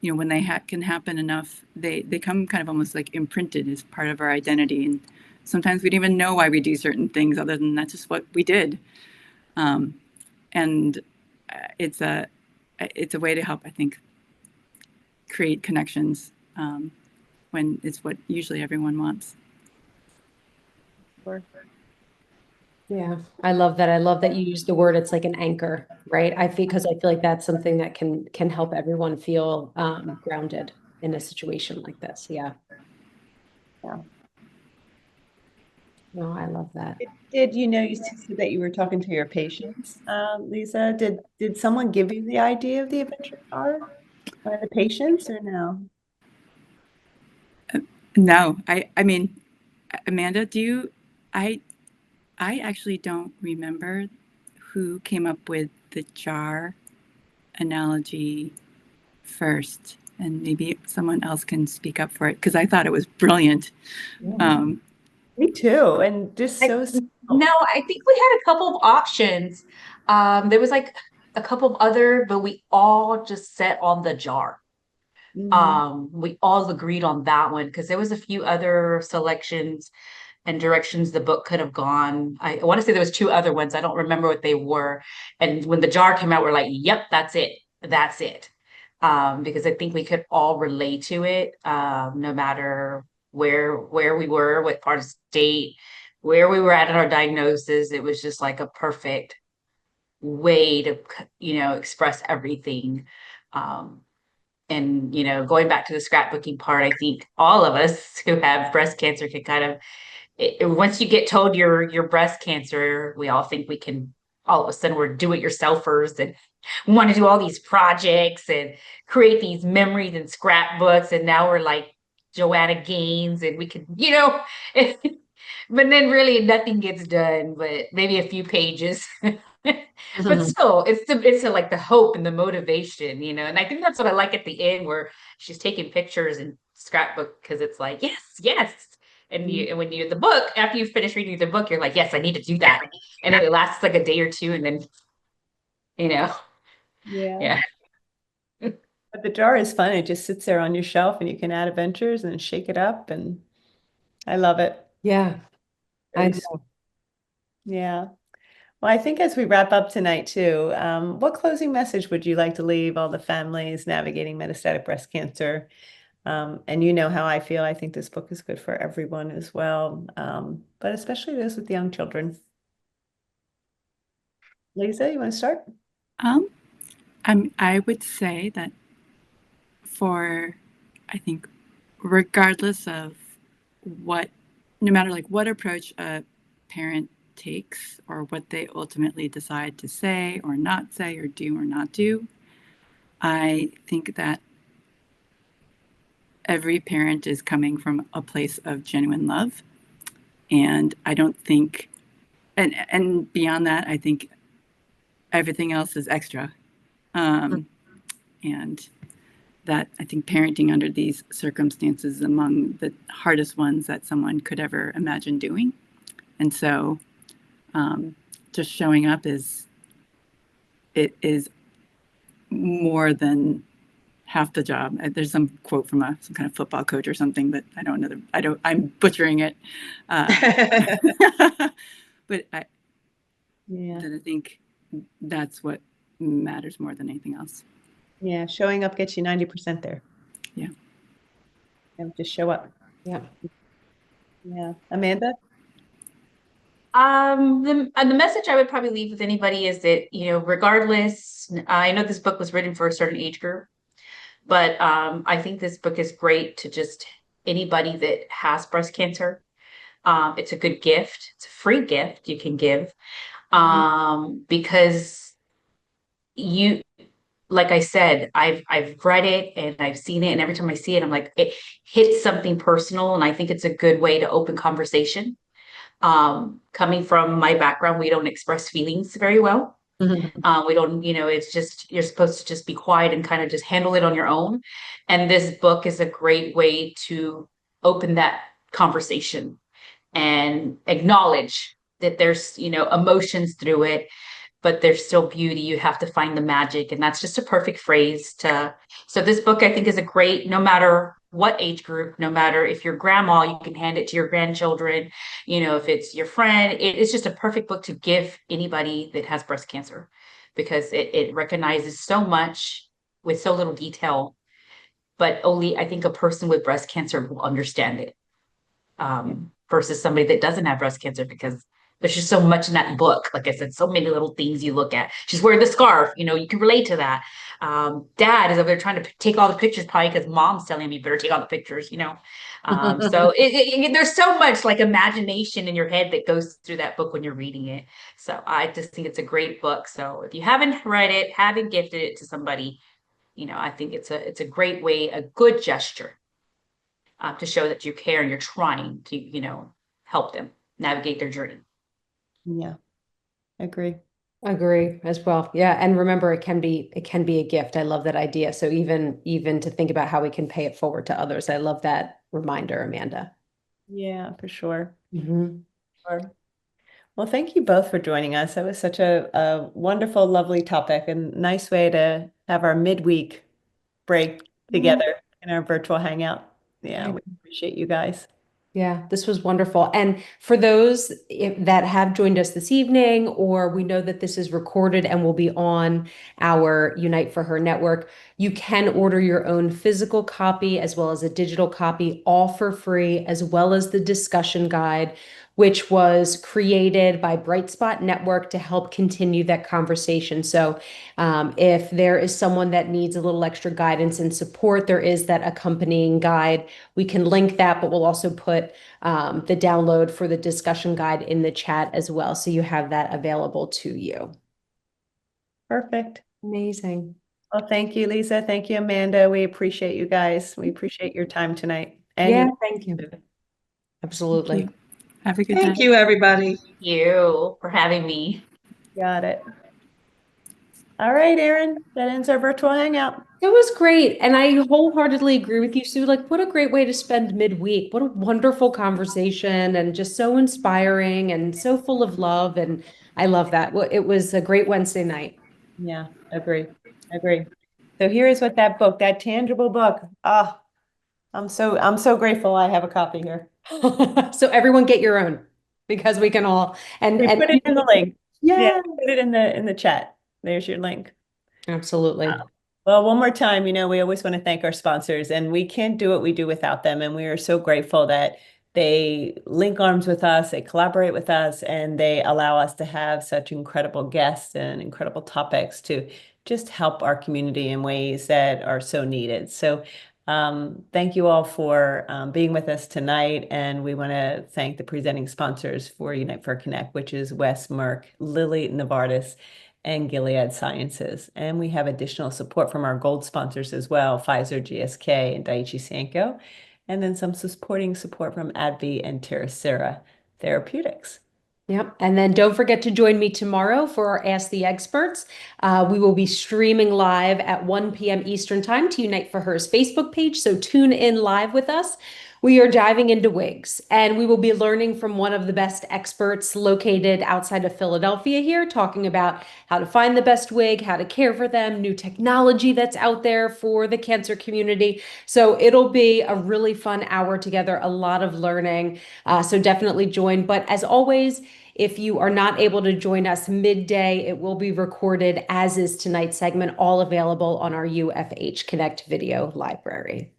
when they can happen enough, they come kind of almost like imprinted as part of our identity. And sometimes we don't even know why we do certain things other than that's just what we did. And it's a way to help, I think, create connections when it's what usually everyone wants. Yeah, I love that. I love that you use the word, it's like an anchor, right? Because I feel like that's something that can help everyone feel grounded in a situation like this. Yeah. Yeah. No, I love that. Did you said that you were talking to your patients, Lisa? Did someone give you the idea of the adventure jar? By the patients or no? No, I mean, Amanda, I actually don't remember who came up with the jar analogy first, and maybe someone else can speak up for it, because I thought it was brilliant. Me too, and just so simple. No, I think we had a couple of options. There was like a couple of other, but we all just set on the jar. We all agreed on that one because there was a few other selections and directions the book could have gone. I want to say there was two other ones. I don't remember what they were. And when the jar came out, we're like, yep, that's it. That's it. Because I think we could all relate to it, no matter where we were, what part of state, where we were at in our diagnosis. It was just like a perfect way to, express everything. And going back to the scrapbooking part, I think all of us who have breast cancer can kind of, once you get told your breast cancer, we all think we can, all of a sudden we're do-it-yourselfers and want to do all these projects and create these memories and scrapbooks. And now we're like Joanna Gaines, and we can, but then really nothing gets done, but maybe a few pages. But still, it's like the hope and the motivation, and I think that's what I like at the end, where she's taking pictures and scrapbook, because it's like, yes, yes. And when you're the book, after you finish reading the book, you're like, yes, I need to do that. And then it lasts like a day or two, and then, yeah. But the jar is fun. It just sits there on your shelf, and you can add adventures and shake it up, and I love it. Yeah, I know. Yeah. Well, I think as we wrap up tonight too, what closing message would you like to leave all the families navigating metastatic breast cancer? And you know how I feel. I think this book is good for everyone as well, but especially those with young children. Lisa, you want to start? I would say that I think, regardless of no matter like what approach a parent takes, or what they ultimately decide to say or not say, or do or not do, I think that every parent is coming from a place of genuine love. And I don't think, and beyond that, I think everything else is extra. And that I think parenting under these circumstances is among the hardest ones that someone could ever imagine doing. And so just showing up is more than half the job. There's some quote from some kind of football coach or something, but I don't know. I'm butchering it. But I think that's what matters more than anything else. Yeah, showing up gets you 90% there. Yeah. Just show up. Yeah. Yeah. Amanda? The message I would probably leave with anybody is that, regardless, I know this book was written for a certain age group, but I think this book is great to just anybody that has breast cancer. It's a good gift. It's a free gift you can give, because like I said, I've read it and I've seen it, and every time I see it, I'm like, it hits something personal, and I think it's a good way to open conversation. Coming from my background, we don't express feelings very well. We don't, it's just, you're supposed to just be quiet and kind of just handle it on your own. And this book is a great way to open that conversation and acknowledge that there's, emotions through it, but there's still beauty. You have to find the magic. And that's just a perfect phrase so this book, I think, is a great, no matter what age group, no matter if you're grandma, you can hand it to your grandchildren, if it's your friend, it's just a perfect book to give anybody that has breast cancer, because it recognizes so much with so little detail, but only I think a person with breast cancer will understand it, versus somebody that doesn't have breast cancer, because there's just so much in that book. Like I said, so many little things you look at. She's wearing the scarf, you can relate to that. Dad is over there trying to take all the pictures, probably because mom's telling him you better take all the pictures, So there's so much like imagination in your head that goes through that book when you're reading it. So I just think it's a great book. So if you haven't read it, haven't gifted it to somebody, I think it's a great way, a good gesture, to show that you care and you're trying to, help them navigate their journey. Yeah. Agree as well. Yeah. And remember, it can be a gift. I love that idea. So even to think about how we can pay it forward to others. I love that reminder, Amanda. Yeah, for sure. Sure. Well, thank you both for joining us. That was such a wonderful, lovely topic, and nice way to have our midweek break together in our virtual hangout. Yeah, we appreciate you guys. Yeah, this was wonderful. And for those that have joined us this evening, or we know that this is recorded and will be on our Unite for Her network, you can order your own physical copy as well as a digital copy, all for free, as well as the discussion guide, which was created by Bright Spot Network to help continue that conversation. So if there is someone that needs a little extra guidance and support, there is that accompanying guide. We can link that, but we'll also put the download for the discussion guide in the chat as well. So you have that available to you. Perfect. Amazing. Well, thank you, Lisa. Thank you, Amanda. We appreciate you guys. We appreciate your time tonight. And yeah, thank you. Absolutely. Thank you. Have a good night. Thank you, everybody. Thank you for having me. Got it. All right, Erin, that ends our virtual hangout. It was great. And I wholeheartedly agree with you, Sue. Like, what a great way to spend midweek. What a wonderful conversation, and just so inspiring and so full of love. And I love that. Well, it was a great Wednesday night. Yeah, agree. So here is what that book, that tangible book. I'm so grateful I have a copy here. So everyone get your own, because we can all We put it in the link. Yeah, put it in the chat. There's your link. absolutely. Well, one more time, we always want to thank our sponsors, and we can't do what we do without them. And we are so grateful that they link arms with us, they collaborate with us, and they allow us to have such incredible guests and incredible topics to just help our community in ways that are so needed. So thank you all for being with us tonight. And we want to thank the presenting sponsors for Unite for Connect, which is Wes, Merck, Lilly, Novartis, and Gilead Sciences. And we have additional support from our gold sponsors as well, Pfizer, GSK, and Daiichi Sankyo. And then some supporting support from AbbVie and TerraSera Therapeutics. Yep. And then don't forget to join me tomorrow for our Ask the Experts. We will be streaming live at 1 p.m. Eastern Time to Unite for Her's Facebook page. So tune in live with us. We are diving into wigs, and we will be learning from one of the best experts located outside of Philadelphia here, talking about how to find the best wig, how to care for them, new technology that's out there for the cancer community. So it'll be a really fun hour together, a lot of learning. So definitely join. But as always, if you are not able to join us midday, it will be recorded, as is tonight's segment, all available on our UFH Connect video library.